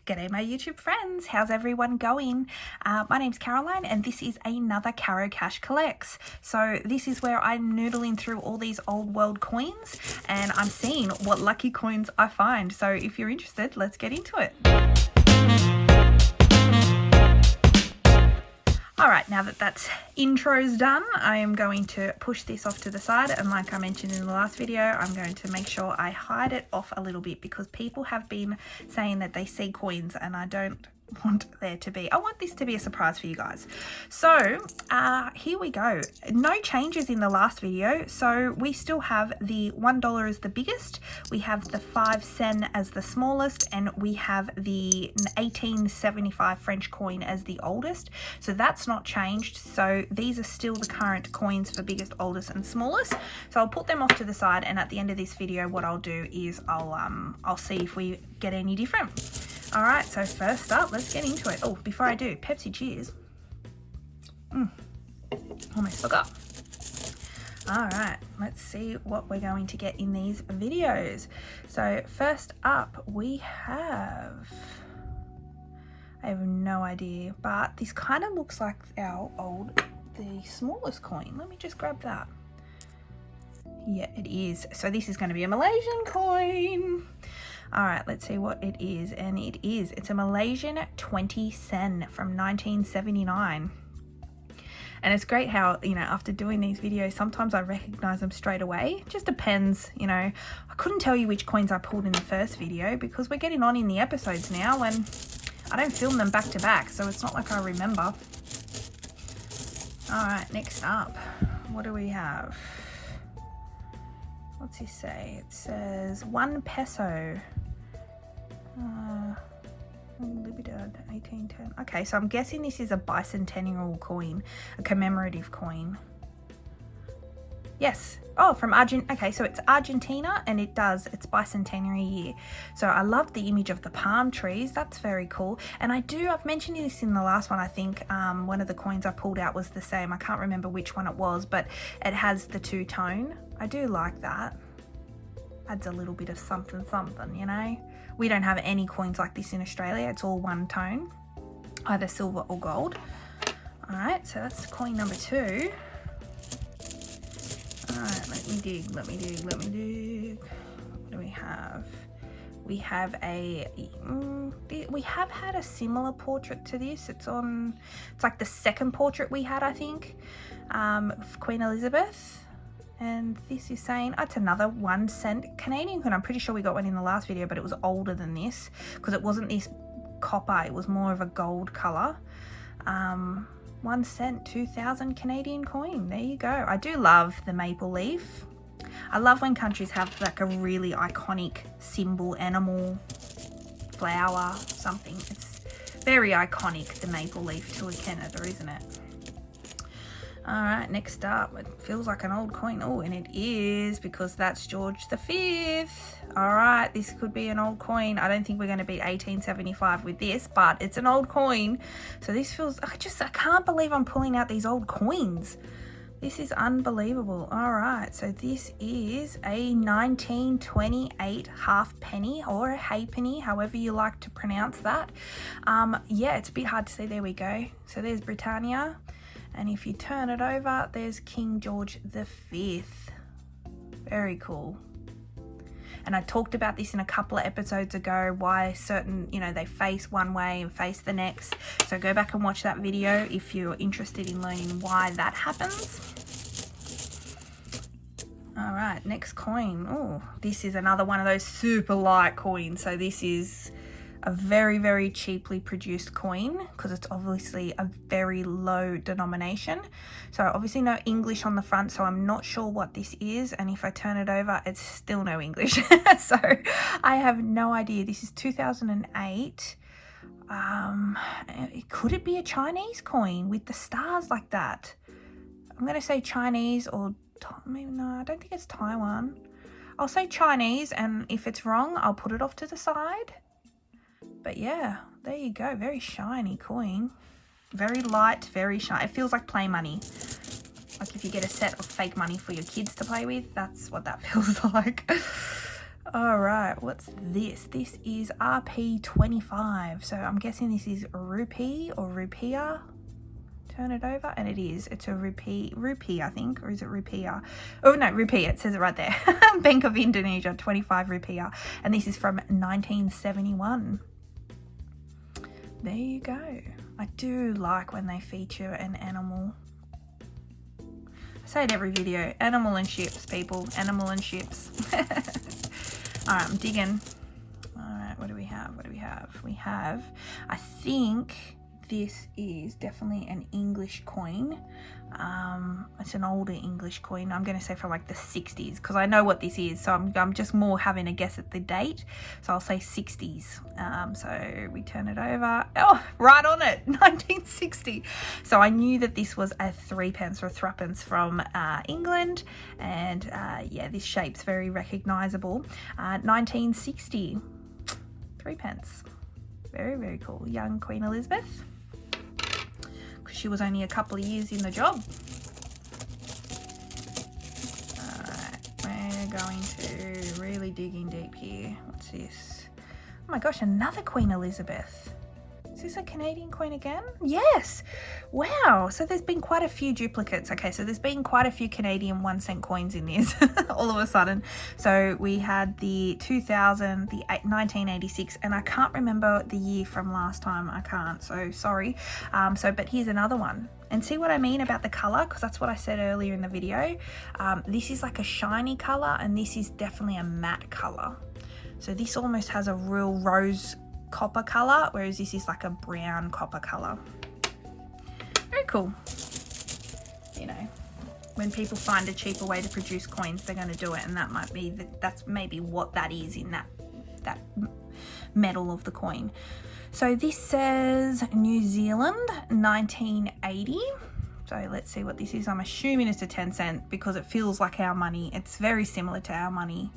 G'day my YouTube friends, how's everyone going? My name's Caroline and this is another Carocash Collects. So this is where I'm noodling through all these old world coins and I'm seeing what lucky coins I find. So if you're interested, let's get into it. Alright, now that intro's done, I am going to push this off to the side, and like I mentioned in the last video, I'm going to make sure I hide it off a little bit because people have been saying that they see coins and I don't want there to be. I want this to be a surprise for you guys. So here we go. No changes in the last video. So we still have the $1 as the biggest, we have the 5 cent as the smallest, and we have the 1875 French coin as the oldest. So that's not changed. So these are still the current coins for biggest, oldest and smallest. So I'll put them off to the side, and at the end of this video what I'll do is I'll see if we get any different. Alright, so first up, let's get into it. Oh, before I do, Pepsi cheers. Almost forgot. Alright, let's see what we're going to get in these videos. So first up, we have... I have no idea, but this kind of looks like the smallest coin. Let me just grab that. Yeah, it is. So this is going to be a Malaysian coin. All right, let's see what it is. And it's a Malaysian 20 cent from 1979. And it's great how, you know, after doing these videos, sometimes I recognize them straight away. It just depends, you know. I couldn't tell you which coins I pulled in the first video because we're getting on in the episodes now and I don't film them back to back, so it's not like I remember. All right, next up, what do we have? What's he say? It says 1 peso. Limited 1810. Okay, so I'm guessing this is a bicentennial coin, a commemorative coin. Yes. Oh, from Argentina. Okay, so it's Argentina and it's bicentenary year. So I love the image of the palm trees. That's very cool. And I've mentioned this in the last one. I think one of the coins I pulled out was the same. I can't remember which one it was, but it has the two-tone. I do like that. Adds a little bit of something, you know. We don't have any coins like this in Australia. It's all one tone, either silver or gold. All right, so that's coin number 2. All right, let me dig. What do we have? We have we have had a similar portrait to this. It's like the second portrait we had, I think, of Queen Elizabeth. And this is saying, it's another 1 cent Canadian coin. I'm pretty sure we got one in the last video, but it was older than this because it wasn't this copper. It was more of a gold color. 1 cent, 2000 Canadian coin. There you go. I do love the maple leaf. I love when countries have like a really iconic symbol, animal, flower, something. It's very iconic, the maple leaf to a Canada, isn't it? All right, next up, it feels like an old coin. Oh, and it is because that's George V. All right, this could be an old coin. I don't think we're going to beat 1875 with this, but it's an old coin. So this feels, I can't believe I'm pulling out these old coins. This is unbelievable. All right, so this is a 1928 half penny or a halfpenny, however you like to pronounce that. Yeah, it's a bit hard to see. There we go. So there's Britannia. And if you turn it over, there's King George V. Very cool. And I talked about this in a couple of episodes ago, why certain, you know, they face one way and face the next. So go back and watch that video if you're interested in learning why that happens. All right, next coin. Oh, this is another one of those super light coins. So this is a very, very cheaply produced coin because it's obviously a very low denomination. So obviously no English on the front, so I'm not sure what this is. And if I turn it over, it's still no English. So I have no idea. This is 2008. Could it be a Chinese coin with the stars like that? I'm going to say Chinese or maybe no, I don't think it's Taiwan. I'll say Chinese, and if it's wrong, I'll put it off to the side. But yeah, there you go. Very shiny coin. Very light, very shiny. It feels like play money. Like if you get a set of fake money for your kids to play with, that's what that feels like. All right, what's this? This is RP25. So I'm guessing this is rupee or rupiah. Turn it over, and it is. It's a rupee, I think, or is it rupiah? Oh no, rupee. It says it right there. Bank of Indonesia, 25 rupiah, and this is from 1971. There you go. I do like when they feature an animal. I say it every video. Animal and ships, people. Animal and ships. All right, I'm digging. All right, what do we have? What do we have? We have, I think this is definitely an English coin. It's an older English coin. I'm going to say from like the 60s because I know what this is. So I'm just more having a guess at the date. So I'll say 60s. So we turn it over. Oh, right on it, 1960. So I knew that this was a 3 pence or a threepence from England. And yeah, this shape's very recognizable. 1960, 3 pence. Very, very cool. Young Queen Elizabeth. She was only a couple of years in the job. Alright, we're going to really dig in deep here. What's this? Oh my gosh, another Queen Elizabeth. Is this a Canadian coin again? Yes! Wow, so there's been quite a few duplicates. Okay, so there's been quite a few Canadian 1 cent coins in this all of a sudden. So we had the 2000, the 1986, and I can't remember the year from last time. I can't, so sorry. But here's another one. And see what I mean about the color? Because that's what I said earlier in the video. This is like a shiny color, and this is definitely a matte color. So this almost has a real rose copper color, whereas this is like a brown copper color. Very cool. You know, when people find a cheaper way to produce coins, they're going to do it, and that might be that's maybe what that is in that metal of the coin. So this says New Zealand 1980. So let's see what this is. I'm assuming it's a 10 cent because it feels like our money. It's very similar to our money.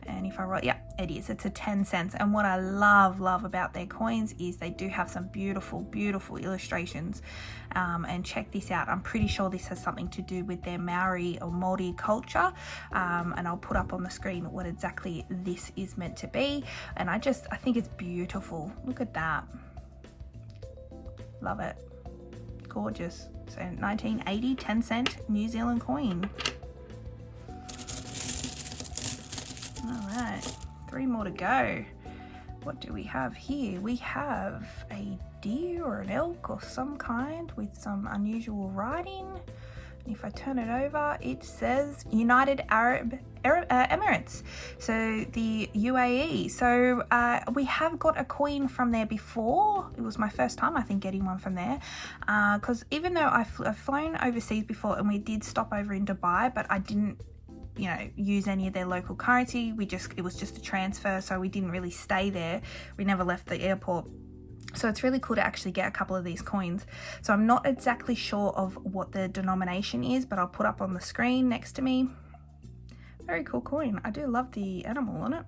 And if I write, yeah, it is. It's a 10 cents. And what I love about their coins is they do have some beautiful, beautiful illustrations. And check this out. I'm pretty sure this has something to do with their Maori or Maori culture. And I'll put up on the screen what exactly this is meant to be. And I think it's beautiful. Look at that. Love it. Gorgeous. So 1980, 10 cent New Zealand coin. All right, 3 more to go. What do we have here? We have a deer or an elk or some kind with some unusual writing. And if I turn it over, it says United Arab Emirates, so the UAE. So we have got a coin from there before. It was my first time, I think, getting one from there, because even though I've flown overseas before and we did stop over in Dubai, but I didn't, you know, use any of their local currency. It was just a transfer, so we didn't really stay there. We never left the airport. So it's really cool to actually get a couple of these coins. So I'm not exactly sure of what the denomination is, but I'll put up on the screen next to me. Very cool coin. I do love the animal on it.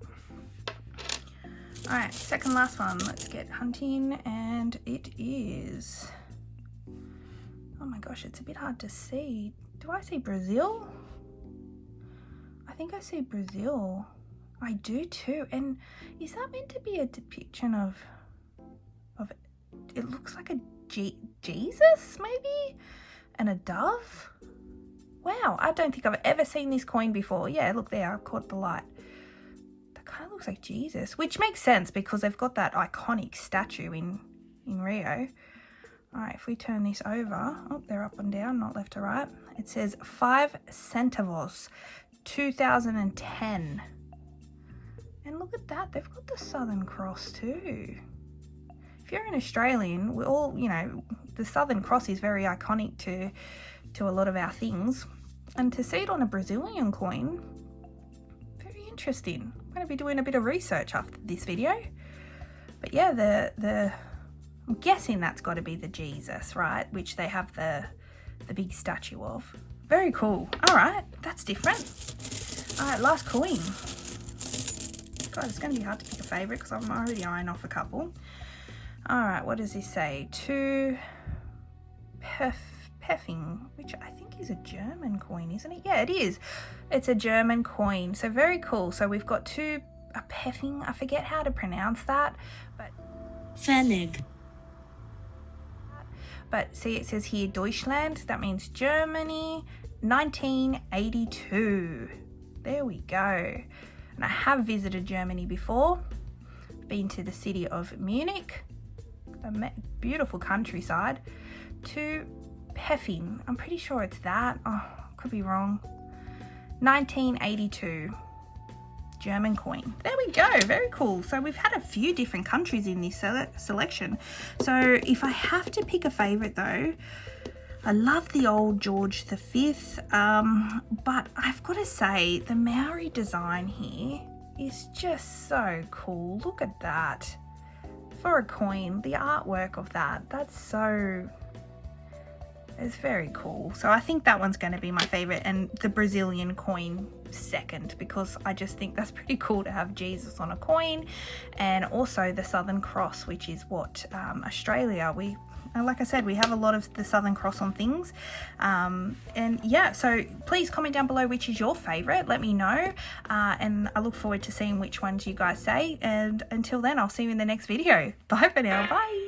All right, second last one. Let's get hunting, and it is, oh my gosh, it's a bit hard to see. Do I see Brazil? I think I see Brazil. I do too. And is that meant to be a depiction of it looks like a Jesus maybe, and a dove? Wow, I don't think I've ever seen this coin before. Yeah, look there, I caught the light. That kind of looks like Jesus, which makes sense because they've got that iconic statue in Rio. All right, if we turn this over, oh, they're up and down, not left to right. It says 5 centavos, 2010. And look at that, they've got the Southern Cross too. If you're an Australian, we all, you know, the Southern Cross is very iconic to a lot of our things. And to see it on a Brazilian coin, very interesting. I'm going to be doing a bit of research after this video. But yeah, I'm guessing that's got to be the Jesus, right? Which they have the big statue of. Very cool. All right, that's different. All right, last coin. God, it's going to be hard to pick a favourite because I'm already eyeing off a couple. All right, what does this say? To Peffing, which I think is a German coin, isn't it? Yeah, it is. It's a German coin. So very cool. So we've got 2 a peffing, I forget how to pronounce that, but see, it says here Deutschland, that means Germany, 1982. There we go. And I have visited Germany before, been to the city of Munich, the beautiful countryside, to Peffing, I'm pretty sure it's that, oh, could be wrong, 1982. German coin. There we go, very cool. So we've had a few different countries in this selection. So if I have to pick a favorite though, I love the old George V, but I've got to say the Maori design here is just so cool. Look at that. For a coin, the artwork of that's so, it's very cool. So I think that one's going to be my favorite, and the Brazilian coin second, because I just think that's pretty cool to have Jesus on a coin. And also the Southern Cross, which is what Australia, like I said, we have a lot of the Southern Cross on things. And yeah, so please comment down below which is your favorite, let me know, and I look forward to seeing which ones you guys say. And until then, I'll see you in the next video. Bye for now. Bye.